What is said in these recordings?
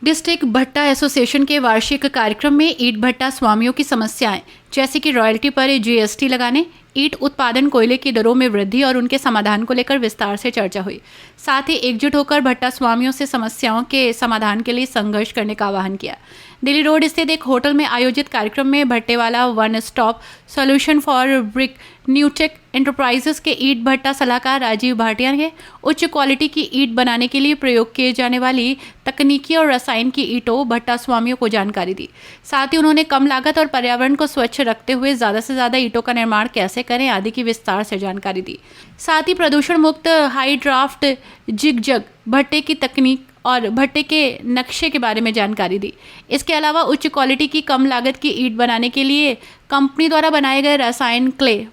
District भट्टा association के वार्षिक कार्यक्रम में ईंट भट्टा स्वामियों की समस्याएं जैसे कि रॉयल्टी पर जीएसटी लगाने, ईंट उत्पादन, कोयले की दरों में वृद्धि और उनके समाधान को लेकर विस्तार से चर्चा हुई। साथ ही एकजुट होकर भट्टा स्वामियों से समस्याओं के समाधान के लिए संघर्ष करने का आह्वान किया। दिल्ली रोड स्थित एक होटल में आयोजित कार्यक्रम में Bhattewala one stop solution for brick Newtech enterprises के ईंट भट्टा सलाहकार राजीव भाटिया ने उच्च क्वालिटी की ईंट बनाने के लिए प्रयोग किए जाने वाली तकनीकी और रसायन की ईंटों भट्टा स्वामियों को जानकारी दी। साथ ही उन्होंने कम लागत और पर्यावरण को स्वच्छ रखते हुए ज़्यादा से ज़्यादा ईंटों का निर्माण कैसे करें आदि की विस्तार से जानकारी दी। साथ ही प्रदूषण मुक्त हाई ड्राफ्ट जिग-जग भट्टे की तकनीक और भट्टे के नक्शे के बारे में जानकारी दी। इसके अलावा उच्च क्वालिटी की कम लागत की ईंट बनाने के लिए कंपनी द्वारा बनाए गए रसायन clay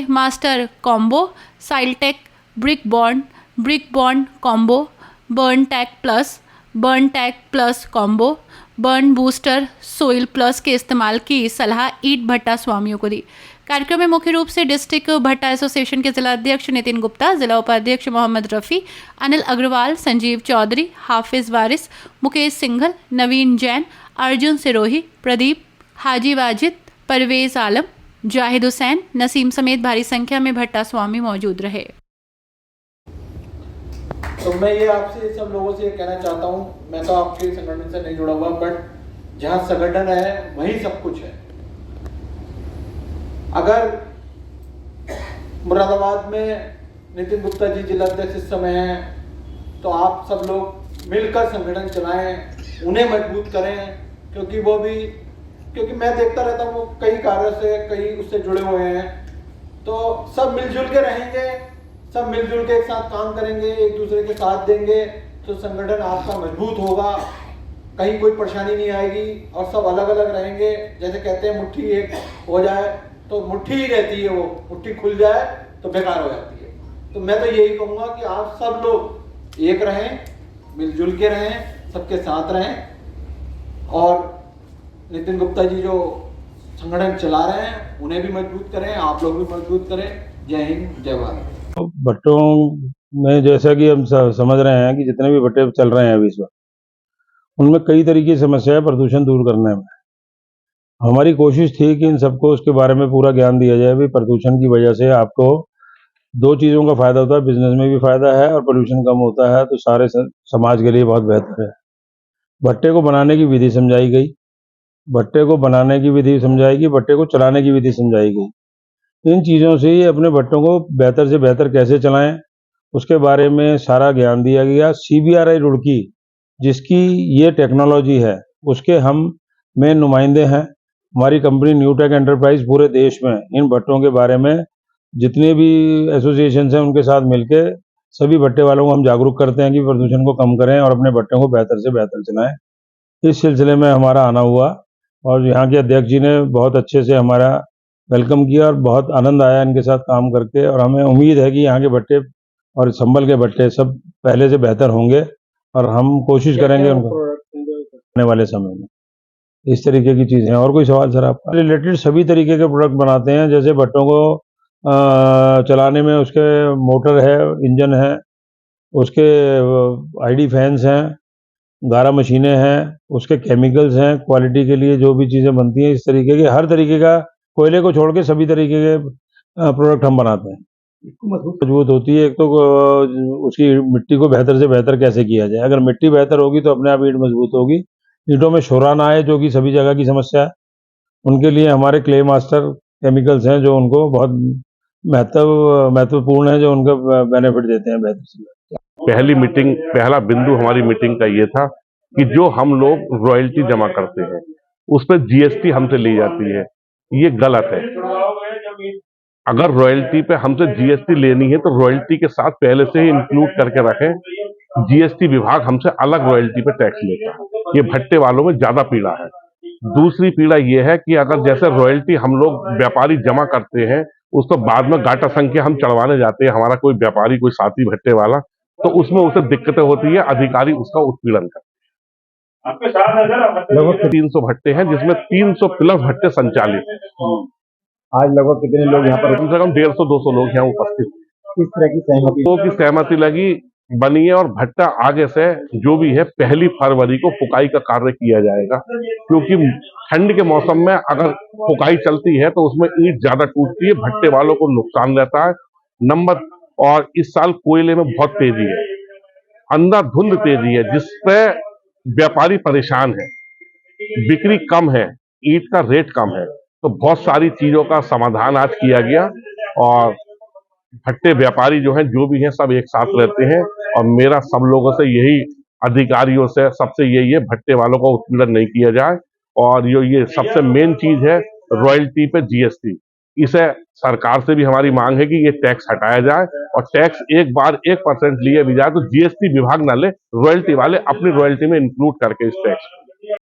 master combo, Siltech brick bond combo, burn tag plus combo, burn booster soil plus के इस्तेमाल की सलाह ईंट भट्टा स्वामियों को दी। कार्यक्रम में मुख्य रूप से डिस्ट्रिक्ट भट्टा एसोसिएशन के जिला अध्यक्ष नितिन गुप्ता, जिला उपाध्यक्ष मोहम्मद रफ़ी, अनिल अग्रवाल, संजीव चौधरी, हाफिज वारिस, मुकेश सिंघल, नवीन जैन, अर्जुन सिरोही, प्रदीप, हाजी वाजिद, परवेज आलम, जाहिद हुसैन, नसीम समेत भारी संख्या में भट्टा स्वामी मौजूद रहे। तो मैं ये आपसे सब लोगों से कहना चाहता हूँ, मैं तो आपके संगठन से नहीं जुड़ा हुआ, बट जहाँ संगठन है वहीं सब कुछ है। अगर मुरादाबाद में नितिन गुप्ता जी जिला अध्यक्ष इस समय हैं, तो आप सब लोग मिलकर संगठन चलाएं, उन्हें मजबूत करें, क्योंकि मैं देखता रहता हूँ वो कई कार्यों से कई उससे जुड़े हुए हैं। तो सब मिलजुल के रहेंगे, सब मिलजुल के एक साथ काम करेंगे, एक दूसरे के साथ देंगे, तो संगठन आपका मजबूत होगा, कहीं कोई परेशानी नहीं आएगी। और सब अलग अलग रहेंगे, जैसे कहते हैं मुट्ठी एक हो जाए तो मुट्ठी ही रहती है, वो मुट्ठी खुल जाए तो बेकार हो जाती है। तो मैं तो यही कहूँगा कि आप सब लोग एक रहें, मिलजुल के रहें, सबके साथ रहें, और नितिन गुप्ता जी जो संगठन चला रहे हैं उन्हें भी मजबूत करें, आप लोग भी मजबूत करें। जय हिंद, जय भारत। भट्टों में जैसा कि हम समझ रहे हैं कि जितने भी भट्टे चल रहे हैं अभी इस वक्त, उनमें कई तरीके की समस्या है प्रदूषण दूर करने में। हमारी कोशिश थी कि इन सबको उसके बारे में पूरा ज्ञान दिया जाए। भी प्रदूषण की वजह से आपको दो चीज़ों का फायदा होता है, बिजनेस में भी फायदा है और पोल्यूशन कम होता है, तो सारे समाज के लिए बहुत बेहतर है। भट्टे को बनाने की विधि समझाई गई, भट्टे को बनाने की विधि समझाई गई, भट्टे को चलाने की विधि समझाई गई। इन चीज़ों से ही अपने भट्टों को बेहतर से बेहतर कैसे चलाएं, उसके बारे में सारा ज्ञान दिया गया। CBRI रुड़की, जिसकी ये टेक्नोलॉजी है, उसके हम मेन नुमाइंदे हैं। हमारी कंपनी न्यूटेक एंटरप्राइज पूरे देश में इन भट्टों के बारे में जितने भी एसोसिएशन हैं उनके साथ मिलके सभी भट्टे वालों को हम जागरूक करते हैं कि प्रदूषण को कम करें और अपने भट्टों को बेहतर से बेहतर चलाएं। इस सिलसिले में हमारा आना हुआ और यहाँ के अध्यक्ष जी ने बहुत अच्छे से हमारा वेलकम किया और बहुत आनंद आया इनके साथ काम करके। और हमें उम्मीद है कि यहाँ के भट्टे और संभल के भट्टे सब पहले से बेहतर होंगे और हम कोशिश करेंगे उनको आने वाले समय में। इस तरीके की चीज़ें। और कोई सवाल सर आपका? रिलेटेड सभी तरीके के प्रोडक्ट बनाते हैं, जैसे भट्टों को चलाने में उसके मोटर है, इंजन है, उसके ID फैंस हैं, गारा मशीनें हैं, उसके केमिकल्स हैं, क्वालिटी के लिए जो भी चीज़ें बनती हैं, इस तरीके के हर तरीके का, कोयले को छोड़ के सभी तरीके के प्रोडक्ट हम बनाते हैं। मजबूत होती है। एक तो उसकी मिट्टी को बेहतर से बेहतर कैसे किया जाए। अगर मिट्टी बेहतर होगी तो अपने आप ईंट मजबूत होगी। ईंटों में शोरा ना आए, जो कि सभी जगह की समस्या है, उनके लिए हमारे क्ले मास्टर केमिकल्स हैं जो उनको बहुत महत्वपूर्ण है, जो उनका बेनिफिट देते हैं बेहतर से। पहला बिंदु हमारी मीटिंग का ये था कि जो हम लोग रॉयल्टी जमा करते हैं उस पर GST हमसे ली जाती है, ये गलत है। अगर रॉयल्टी पे हमसे GST लेनी है तो रॉयल्टी के साथ पहले से ही इंक्लूड करके रखें। GST विभाग हमसे अलग रॉयल्टी पे टैक्स लेता है, ये भट्टे वालों में ज्यादा पीड़ा है। दूसरी पीड़ा ये है कि अगर जैसे रॉयल्टी हम लोग व्यापारी जमा करते हैं, उस तो बाद में गाटा संख्या हम चढ़वाने जाते हैं, हमारा कोई व्यापारी कोई साथी भट्टे वाला, तो उसमें उसे दिक्कतें होती है, अधिकारी उसका उत्पीड़न करते हैं। आपके साथ लगभग 300 भट्टे हैं, जिसमें 300 प्लस भट्टे संचालित हैं। आज लगभग कितने लोग यहाँ पर? कम से कम 150-200 लोग यहाँ उपस्थित। किस तरह की सहमति? सहमति लगी बनी है और भट्टा आगे से जो भी है 1 फरवरी को पुकाई का कार्य किया जाएगा, क्योंकि ठंड के मौसम में अगर पुकाई चलती है तो उसमें ईंट ज्यादा टूटती है, भट्टे वालों को नुकसान रहता है। नंबर और इस साल कोयले में बहुत तेजी है, अंधाधुंध तेजी है, जिसपे व्यापारी परेशान है, बिक्री कम है, ईंट का रेट कम है। तो बहुत सारी चीजों का समाधान आज किया गया और भट्टे व्यापारी जो हैं, जो भी हैं, सब एक साथ रहते हैं। और मेरा सब लोगों से यही, अधिकारियों से सबसे यही है, भट्टे वालों का उत्पीड़न नहीं किया जाए। और ये सबसे मेन चीज है रॉयल्टी पे जीएसटी, इसे सरकार से भी हमारी मांग है कि ये टैक्स हटाया जाए और टैक्स एक बार 1% लिए भी जाए तो जीएसटी विभाग ना ले, रॉयल्टी वाले अपनी रॉयल्टी में इंक्लूड करके इस टैक्स